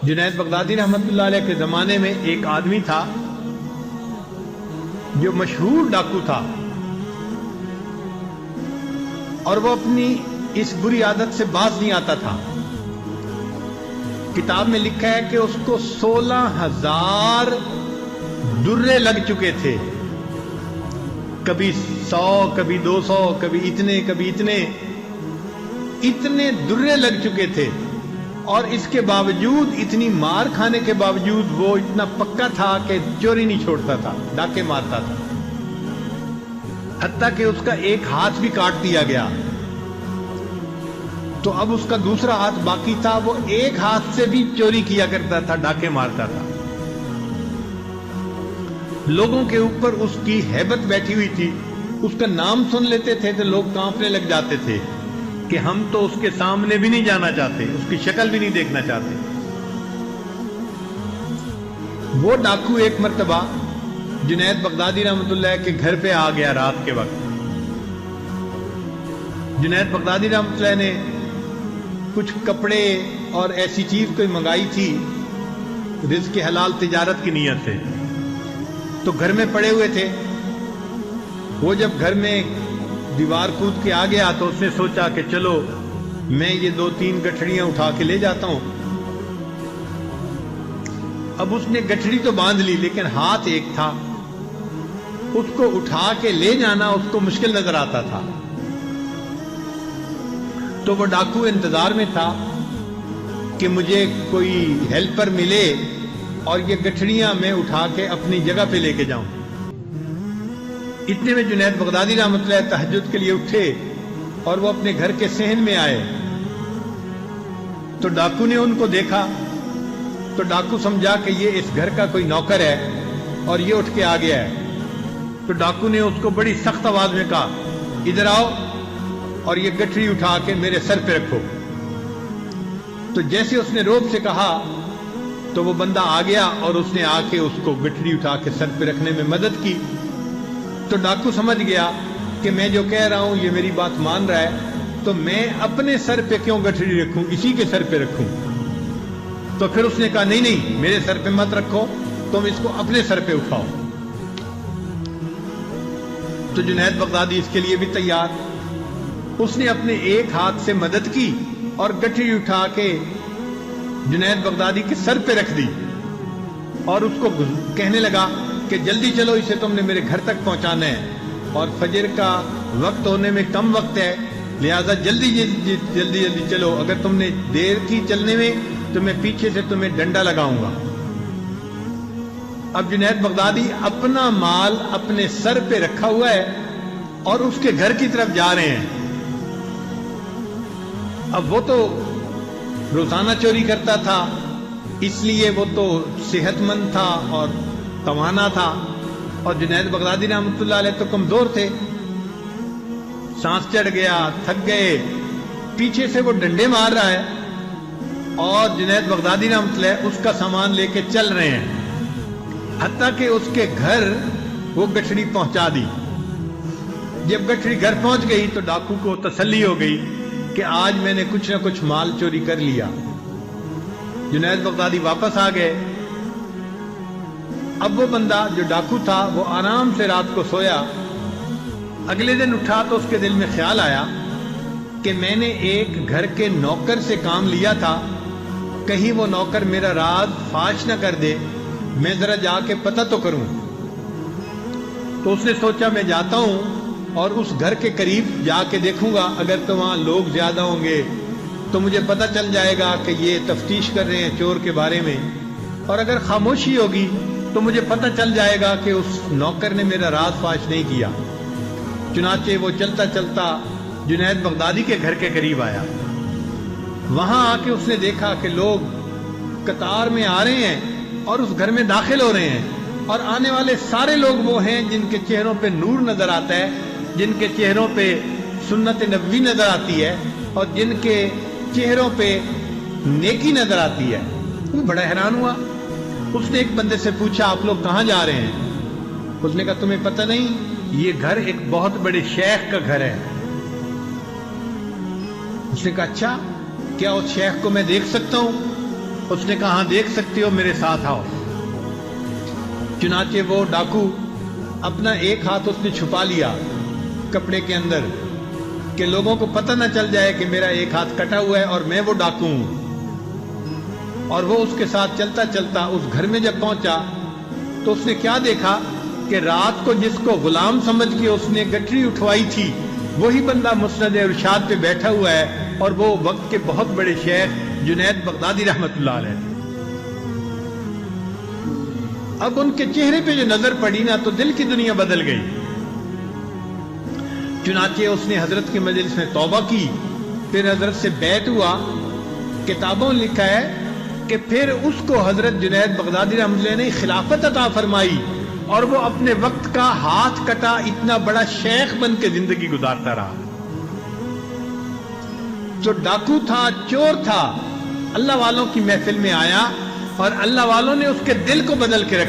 جنید بغدادی رحمۃ اللہ علیہ کے زمانے میں ایک آدمی تھا جو مشہور ڈاکو تھا، اور وہ اپنی اس بری عادت سے باز نہیں آتا تھا۔ کتاب میں لکھا ہے کہ اس کو 16,000 درے لگ چکے تھے، کبھی 100، کبھی 200، کبھی اتنے درے لگ چکے تھے، اور اس کے باوجود، اتنی مار کھانے کے باوجود، وہ اتنا پکا تھا کہ چوری نہیں چھوڑتا تھا، ڈاکے مارتا تھا، حتیٰ کہ اس کا ایک ہاتھ بھی کاٹ دیا گیا۔ تو اب اس کا دوسرا ہاتھ باقی تھا، وہ ایک ہاتھ سے بھی چوری کیا کرتا تھا، ڈاکے مارتا تھا۔ لوگوں کے اوپر اس کی ہیبت بیٹھی ہوئی تھی، اس کا نام سن لیتے تھے تو لوگ کانپنے لگ جاتے تھے کہ ہم تو اس کے سامنے بھی نہیں جانا چاہتے، اس کی شکل بھی نہیں دیکھنا چاہتے۔ وہ ڈاکو ایک مرتبہ جنید بغدادی رحمۃ اللہ کے گھر پہ آ گیا رات کے وقت۔ جنید بغدادی رحمۃ اللہ نے کچھ کپڑے اور ایسی چیز کوئی منگائی تھی رزق حلال تجارت کی نیت سے، تو گھر میں پڑے ہوئے تھے۔ وہ جب گھر میں دیوار کود کے آ گیا تو اس نے سوچا کہ چلو میں یہ 2-3 گٹھڑیاں اٹھا کے لے جاتا ہوں۔ اب اس نے گٹھڑی تو باندھ لی، لیکن ہاتھ ایک تھا، اس کو اٹھا کے لے جانا اس کو مشکل نظر آتا تھا۔ تو وہ ڈاکو انتظار میں تھا کہ مجھے کوئی ہیلپر ملے اور یہ گٹھڑیاں میں اٹھا کے اپنی جگہ پہ لے کے جاؤں۔ اتنے میں جنید بغدادی رحمۃ اللہ تہجد کے لیے اٹھے اور وہ اپنے گھر کے صحن میں آئے، تو ڈاکو نے ان کو دیکھا، تو ڈاکو سمجھا کہ یہ اس گھر کا کوئی نوکر ہے اور یہ اٹھ کے آ گیا ہے۔ تو ڈاکو نے اس کو بڑی سخت آواز میں کہا، ادھر آؤ اور یہ گٹھڑی اٹھا کے میرے سر پہ رکھو۔ تو جیسے اس نے روب سے کہا تو وہ بندہ آ گیا اور اس نے آ کے اس کو گٹھڑی اٹھا کے سر پہ رکھنے میں مدد کی۔ تو ڈاکو سمجھ گیا کہ میں جو کہہ رہا ہوں یہ میری بات مان رہا ہے، تو میں اپنے سر پہ کیوں گٹھڑی رکھوں، اسی کے سر پہ رکھوں۔ تو پھر اس نے کہا نہیں میرے سر پہ مت رکھو، تم اس کو اپنے سر پہ اٹھاؤ۔ تو جنید بغدادی اس کے لیے بھی تیار، اس نے اپنے ایک ہاتھ سے مدد کی اور گٹھڑی اٹھا کے جنید بغدادی کے سر پہ رکھ دی، اور اس کو کہنے لگا کہ جلدی چلو، اسے تم نے میرے گھر تک پہنچانا ہے، اور فجر کا وقت ہونے میں کم وقت ہے، لہذا جلدی چلو، اگر تم نے دیر کی چلنے میں تو میں پیچھے سے تمہیں ڈنڈا لگاؤں گا۔ اب جنید بغدادی اپنا مال اپنے سر پہ رکھا ہوا ہے اور اس کے گھر کی طرف جا رہے ہیں۔ اب وہ تو روزانہ چوری کرتا تھا، اس لیے وہ تو صحت مند تھا اور توانا تھا، اور جنید بغدادی رحمۃ اللہ علیہ تو کمزور تھے، سانس چڑھ گیا، تھک گئے، پیچھے سے وہ ڈنڈے مار رہا ہے اور جنید بغدادی رحمۃ اللہ اس کا سامان لے کے چل رہے ہیں، حتیٰ کہ اس کے گھر وہ گٹھڑی پہنچا دی۔ جب گٹھڑی گھر پہنچ گئی تو ڈاکو کو تسلی ہو گئی کہ آج میں نے کچھ نہ کچھ مال چوری کر لیا۔ جنید بغدادی واپس آ گئے۔ اب وہ بندہ جو ڈاکو تھا وہ آرام سے رات کو سویا۔ اگلے دن اٹھا تو اس کے دل میں خیال آیا کہ میں نے ایک گھر کے نوکر سے کام لیا تھا، کہیں وہ نوکر میرا راز فاش نہ کر دے، میں ذرا جا کے پتہ تو کروں۔ تو اس نے سوچا میں جاتا ہوں اور اس گھر کے قریب جا کے دیکھوں گا، اگر تو وہاں لوگ زیادہ ہوں گے تو مجھے پتہ چل جائے گا کہ یہ تفتیش کر رہے ہیں چور کے بارے میں، اور اگر خاموشی ہوگی تو مجھے پتہ چل جائے گا کہ اس نوکر نے میرا راز فاش نہیں کیا۔ چنانچہ وہ چلتا چلتا جنید بغدادی کے گھر کے قریب آیا۔ وہاں آ کے اس نے دیکھا کہ لوگ قطار میں آ رہے ہیں اور اس گھر میں داخل ہو رہے ہیں، اور آنے والے سارے لوگ وہ ہیں جن کے چہروں پہ نور نظر آتا ہے، جن کے چہروں پہ سنت نبوی نظر آتی ہے، اور جن کے چہروں پہ نیکی نظر آتی ہے۔ وہ بڑا حیران ہوا۔ اس نے ایک بندے سے پوچھا آپ لوگ کہاں جا رہے ہیں؟ اس نے کہا تمہیں پتہ نہیں، یہ گھر ایک بہت بڑے شیخ کا گھر ہے۔ اس نے کہا اچھا، کیا اس شیخ کو میں دیکھ سکتا ہوں؟ اس نے کہا ہاں دیکھ سکتے ہو، میرے ساتھ آؤ۔ چنانچہ وہ ڈاکو اپنا ایک ہاتھ اس نے چھپا لیا کپڑے کے اندر کہ لوگوں کو پتہ نہ چل جائے کہ میرا ایک ہاتھ کٹا ہوا ہے اور میں وہ ڈاکو ہوں۔ اور وہ اس کے ساتھ چلتا چلتا اس گھر میں جب پہنچا تو اس نے کیا دیکھا کہ رات کو جس کو غلام سمجھ کے اس نے گٹری اٹھوائی تھی وہی بندہ مسند ارشاد پہ بیٹھا ہوا ہے، اور وہ وقت کے بہت بڑے شیخ جنید بغدادی رحمت اللہ علیہ تھے۔ اب ان کے چہرے پہ جو نظر پڑی نا تو دل کی دنیا بدل گئی۔ چنانچہ اس نے حضرت کے مجلس میں توبہ کی، پھر حضرت سے بیعت ہوا۔ کتابوں لکھا ہے کہ پھر اس کو حضرت جنید بغدادی رحمۃ اللہ نے خلافت عطا فرمائی، اور وہ اپنے وقت کا ہاتھ کٹا اتنا بڑا شیخ بن کے زندگی گزارتا رہا۔ جو ڈاکو تھا، چور تھا، اللہ والوں کی محفل میں آیا اور اللہ والوں نے اس کے دل کو بدل کے رکھا۔